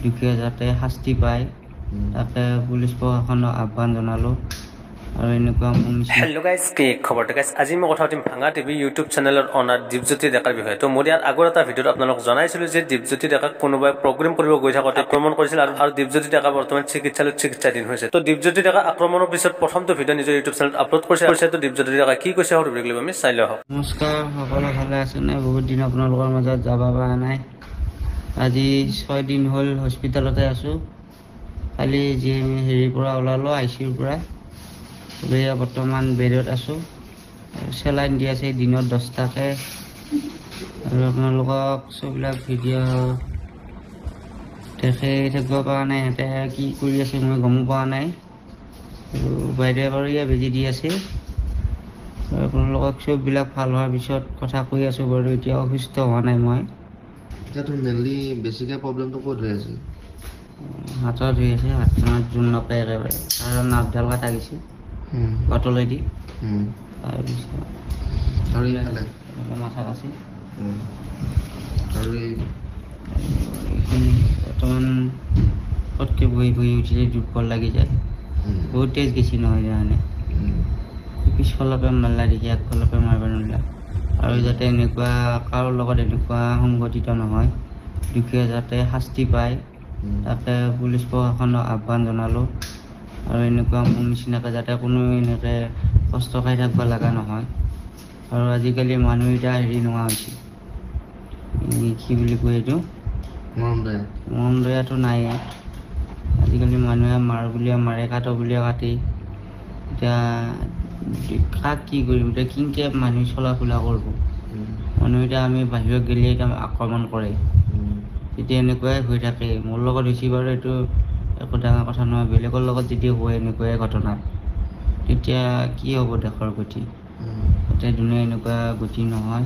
দুখীয়া যাতে শাস্তি পায় তাকে পুলিচ প্ৰশাসনক আহ্বান জনালোঁ। আৰু এনেকুৱা হেল্ল' গাইজ, কি খবৰটো গাইজ? আজি মই কথা পাতিম ভাঙা টিভি ইউটিউব চেনেলৰ অনাৰ দীপজ্যোতি ডেকাৰ বিষয়ে। তো মই ইয়াত আগৰ এটা ভিডিঅ'ত আপোনালোকক জনাইছিলোঁ যে দীপজ্যোতি ডেকাক কোনোবাই প্ৰগ্ৰেম কৰিব গৈ থাকোঁতে আক্ৰমণ কৰিছিল আৰু দীপজ্যোতি ডেকা বৰ্তমান চিকিৎসালয়ত চিকিৎসাধীন হৈছে। তো দীপজ্যোতি ডেকা আক্ৰমণৰ পিছত প্ৰথমটো ভিডিঅ' নিজৰ ইউটিউব চেনেলত আপলোড কৰিছে। তো দীপজ্যোতি ডেকা কি কৈছে সৰু আমি চাই লওঁ। নমস্কাৰ, সকলো ভালে আছেনে? বহুত দিন আপোনালোকৰ মাজত যাব পৰা নাই। আজি 6 দিন হ'ল হস্পিটেলতে আছোঁ। কালি যি হেৰিৰ পৰা ওলালোঁ, ICUৰ পৰা। এতিয়া বৰ্তমান বেডত আছোঁ। চেলাইন দি আছে দিনত 10টাকৈ। আৰু আপোনালোকক চববিলাক ভিডিঅ' দেখাই থাকিব পৰা নাই। সিহঁতে কি কৰি আছে মই গমো পোৱা নাই। আৰু বাইদেৱে বাৰু ইয়াত বেজি দি আছে। আপোনালোকক চববিলাক ভাল হোৱাৰ পিছত কথা কৈ আছোঁ বাৰু। এতিয়া অসুস্থ হোৱা নাই মই। এতিয়াতো মেইনলি বেছিকৈ প্ৰব্লেমটো ক'ত হৈ আছে? হাতত হৈ আছে, হাতখনত জোৰ নাপায় একেবাৰে। আৰু নাভডাল কাটা গৈছে পাতলেদি। তাৰপিছত আৰু এইফালে মাথাত আছে। আৰু এইখিনি বৰ্তমান পটকৈ বহি উঠিলে দুৰ্বল লাগি যায়। বহুত তেজ গেছি নহয় জানে। পিছফালৰ পৰা মাৰিলা দেখি আগফালৰ পৰা মাৰিব নোৱাৰিলা। আৰু যাতে এনেকুৱা কাৰো লগত এনেকুৱা সংঘটিত নহয়, দুখীয়া যাতে শাস্তি পায় তাকে পুলিচ প্ৰশাসনক আহ্বান জনালোঁ। আৰু এনেকুৱা মোৰ নিচিনাকৈ যাতে কোনো এনেকৈ কষ্ট খাই থাকিব লগা নহয়। আৰু আজিকালি মানুহ এতিয়া হেৰি নোহোৱা হৈছে, কি বুলি কয় এইটো, মৰম দয়াটো নাই। আজিকালি মানুহে মাৰ বুলিয়ে মাৰে, কাটো বুলিয়ে কাটে। এতিয়া কাক কি কৰিম? এতিয়া কিনকে মানুহ চলা ফুৰা কৰিব? মানুহ এতিয়া আমি বাহিৰত গ'লে এতিয়া আক্ৰমণ কৰে। তেতিয়া এনেকুৱাই হৈ থাকে। মোৰ লগত হৈছে বাৰু, এইটো একো ডাঙৰ কথা নহয়। বেলেগৰ লগত যদি হয় এনেকুৱাই ঘটনা, তেতিয়া কি হ'ব দেশৰ গতি? গোটেই দুনিয়া এনেকুৱা গতি নহয়।